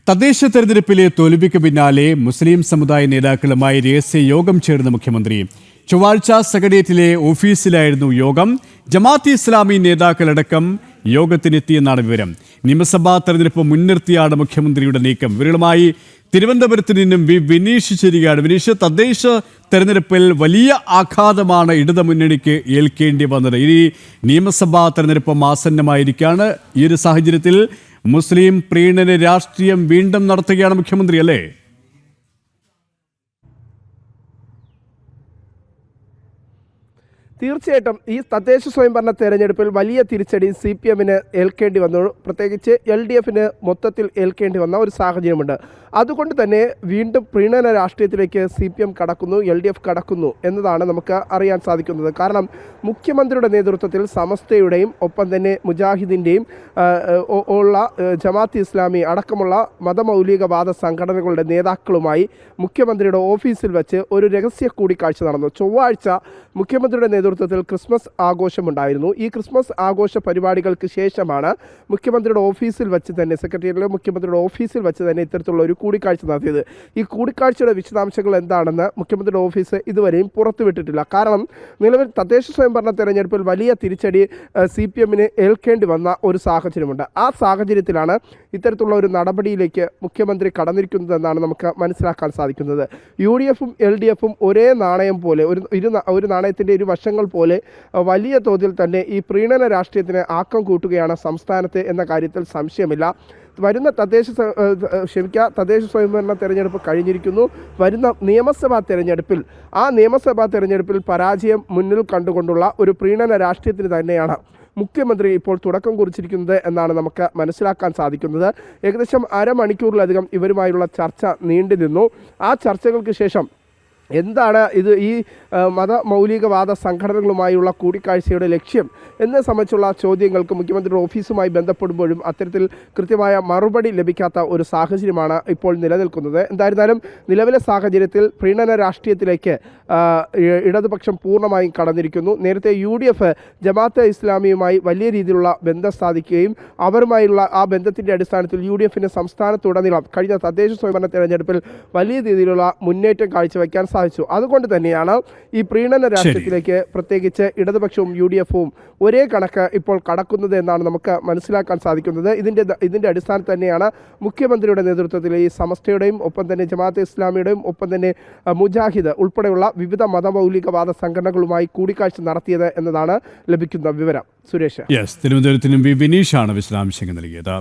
തദ്ദേശ തെരഞ്ഞെടുപ്പിലെ തോൽവിക്ക് പിന്നാലെ മുസ്ലിം സമുദായ നേതാക്കളുമായി രഹസ്യ യോഗം ചേർന്ന മുഖ്യമന്ത്രി. ചൊവ്വാഴ്ച സെക്രട്ടേറിയറ്റിലെ ഓഫീസിലായിരുന്നു യോഗം. ജമാഅത്തെ ഇസ്ലാമി നേതാക്കളടക്കം യോഗത്തിനെത്തിയെന്നാണ് വിവരം. നിയമസഭാ തെരഞ്ഞെടുപ്പ് മുൻനിർത്തിയാണ് മുഖ്യമന്ത്രിയുടെ നീക്കം. വിവരങ്ങളുമായി തിരുവനന്തപുരത്ത് നിന്നും വിനീഷ് ചേരുകയാണ്. വിനീഷ്, തദ്ദേശ തെരഞ്ഞെടുപ്പിൽ വലിയ ആഘാതമാണ് ഇടതുമുന്നണിക്ക് ഏൽക്കേണ്ടി വന്നത്. ഇനി നിയമസഭാ തെരഞ്ഞെടുപ്പ് ആസന്നമായിരിക്കുകയാണ്. ഈ ഒരു സാഹചര്യത്തിൽ മുസ്ലിം പ്രീണന രാഷ്ട്രീയം വീണ്ടും നടത്തുകയാണ് മുഖ്യമന്ത്രി, അല്ലേ? തീർച്ചയായിട്ടും ഈ തദ്ദേശ സ്വയംഭരണ തെരഞ്ഞെടുപ്പിൽ വലിയ തിരിച്ചടി CPM-ന് ഏൽക്കേണ്ടി വന്നു. പ്രത്യേകിച്ച് LDF-ന് മൊത്തത്തിൽ ഏൽക്കേണ്ടി വന്ന ഒരു സാഹചര്യമുണ്ട്. അതുകൊണ്ട് തന്നെ വീണ്ടും പ്രീണന രാഷ്ട്രീയത്തിലേക്ക് CPM കടക്കുന്നു, LDF കടക്കുന്നു എന്നതാണ് നമുക്ക് അറിയാൻ സാധിക്കുന്നത്. കാരണം മുഖ്യമന്ത്രിയുടെ നേതൃത്വത്തിൽ സമസ്തയുടെയും ഒപ്പം തന്നെ മുജാഹിദിൻ്റെയും ഉള്ള ജമാഅത്തെ ഇസ്ലാമി അടക്കമുള്ള മതമൗലികവാദ സംഘടനകളുടെ നേതാക്കളുമായി മുഖ്യമന്ത്രിയുടെ ഓഫീസിൽ വെച്ച് ഒരു രഹസ്യ കൂടിക്കാഴ്ച നടന്നു. ചൊവ്വാഴ്ച മുഖ്യമന്ത്രിയുടെ നേതൃത്വത്തിൽ ക്രിസ്മസ് ആഘോഷമുണ്ടായിരുന്നു. ഈ ക്രിസ്മസ് ആഘോഷ പരിപാടികൾക്ക് ശേഷമാണ് മുഖ്യമന്ത്രിയുടെ ഓഫീസിൽ വെച്ച് തന്നെ സെക്രട്ടേറിയറ്റിലെ മുഖ്യമന്ത്രിയുടെ ഓഫീസിൽ വെച്ച് തന്നെ ഇത്തരത്തിലുള്ള ഒരു കൂടിക്കാഴ്ച നടത്തിയത്. ഈ കൂടിക്കാഴ്ചയുടെ വിശദാംശങ്ങൾ എന്താണെന്ന് മുഖ്യമന്ത്രിയുടെ ഓഫീസ് ഇതുവരെയും പുറത്തുവിട്ടിട്ടില്ല. കാരണം നിലവിൽ തദ്ദേശ സ്വയംഭരണ തെരഞ്ഞെടുപ്പിൽ വലിയ തിരിച്ചടി CPM-ന് ഏൽക്കേണ്ടി വന്ന ഒരു സാഹചര്യമുണ്ട്. ആ സാഹചര്യത്തിലാണ് ഇത്തരത്തിലുള്ള ഒരു നടപടിയിലേക്ക് മുഖ്യമന്ത്രി കടന്നിരിക്കുന്നതെന്നാണ് നമുക്ക് മനസ്സിലാക്കാൻ സാധിക്കുന്നത്. UDF-ഉം LDF-ഉം ഒരേ നാണയം പോലെ ഒരു നാണയത്തിൻ്റെ ഇരു വശങ്ങൾ പോലെ വലിയ തോതിൽ തന്നെ ഈ പ്രീണന രാഷ്ട്രീയത്തിന് ആക്കം കൂട്ടുകയാണ് സംസ്ഥാനത്ത് എന്ന കാര്യത്തിൽ സംശയമില്ല. വരുന്ന തദ്ദേശ സ്വയംഭരണ തെരഞ്ഞെടുപ്പ് കഴിഞ്ഞിരിക്കുന്നു. വരുന്ന നിയമസഭാ തെരഞ്ഞെടുപ്പിൽ പരാജയം മുന്നിൽ കണ്ടുകൊണ്ടുള്ള ഒരു പ്രീണന രാഷ്ട്രീയത്തിന് തന്നെയാണ് മുഖ്യമന്ത്രി ഇപ്പോൾ തുടക്കം കുറിച്ചിരിക്കുന്നത് എന്നാണ് നമുക്ക് മനസ്സിലാക്കാൻ സാധിക്കുന്നത്. ഏകദേശം അരമണിക്കൂറിലധികം ഇവരുമായുള്ള ചർച്ച നീണ്ടു നിന്നു. ആ ചർച്ചകൾക്ക് ശേഷം എന്താണ് ഈ മതമൗലികവാദ സംഘടനകളുമായുള്ള കൂടിക്കാഴ്ചയുടെ ലക്ഷ്യം എന്നെ സംബന്ധിച്ചുള്ള ചോദ്യങ്ങൾക്ക് മുഖ്യമന്ത്രിയുടെ ഓഫീസുമായി ബന്ധപ്പെടുമ്പോഴും അത്തരത്തിൽ കൃത്യമായ മറുപടി ലഭിക്കാത്ത ഒരു സാഹചര്യമാണ് ഇപ്പോൾ നിലനിൽക്കുന്നത്. എന്തായിരുന്നാലും നിലവിലെ സാഹചര്യത്തിൽ പ്രീണന രാഷ്ട്രീയത്തിലേക്ക് ഇടതുപക്ഷം പൂർണ്ണമായും കടന്നിരിക്കുന്നു. നേരത്തെ UDF ജമാഅത്തെ ഇസ്ലാമിയുമായി വലിയ രീതിയിലുള്ള ബന്ധം സ്ഥാപിക്കുകയും അവരുമായുള്ള ആ ബന്ധത്തിൻ്റെ അടിസ്ഥാനത്തിൽ UDF-ന് സംസ്ഥാനത്തുടനീളം കഴിഞ്ഞ തദ്ദേശ സ്വയംഭരണ തെരഞ്ഞെടുപ്പിൽ വലിയ രീതിയിലുള്ള മുന്നേറ്റം കാഴ്ചവെക്കാൻ സാധിച്ചു. അതുകൊണ്ട് തന്നെയാണ് ഈ പ്രീണന രാഷ്ട്രീയത്തിലേക്ക് പ്രത്യേകിച്ച് ഇടതുപക്ഷവും UDF-ഉം ഒരേ കണക്ക് ഇപ്പോൾ കടക്കുന്നത് എന്നാണ് നമുക്ക് മനസ്സിലാക്കാൻ സാധിക്കുന്നത്. ഇതിൻ്റെ അടിസ്ഥാനത്തിൽ തന്നെയാണ് മുഖ്യമന്ത്രിയുടെ നേതൃത്വത്തിൽ ഈ സമസ്തയുടെയും ഒപ്പം തന്നെ ജമാഅത്തെ ഇസ്ലാമിയുടെയും ഒപ്പം തന്നെ മുജാഹിദ് ഉൾപ്പെടെയുള്ള വിവിധ മതമൗലികവാദ സംഘടനകളുമായി കൂടിക്കാഴ്ച നടത്തിയത് എന്നതാണ് ലഭിക്കുന്ന വിവരം. സുരേഷ്, തിരുവനന്തപുരത്തിനും വിനീഷാണ് വിശദാംശങ്ങൾ നൽകിയത്.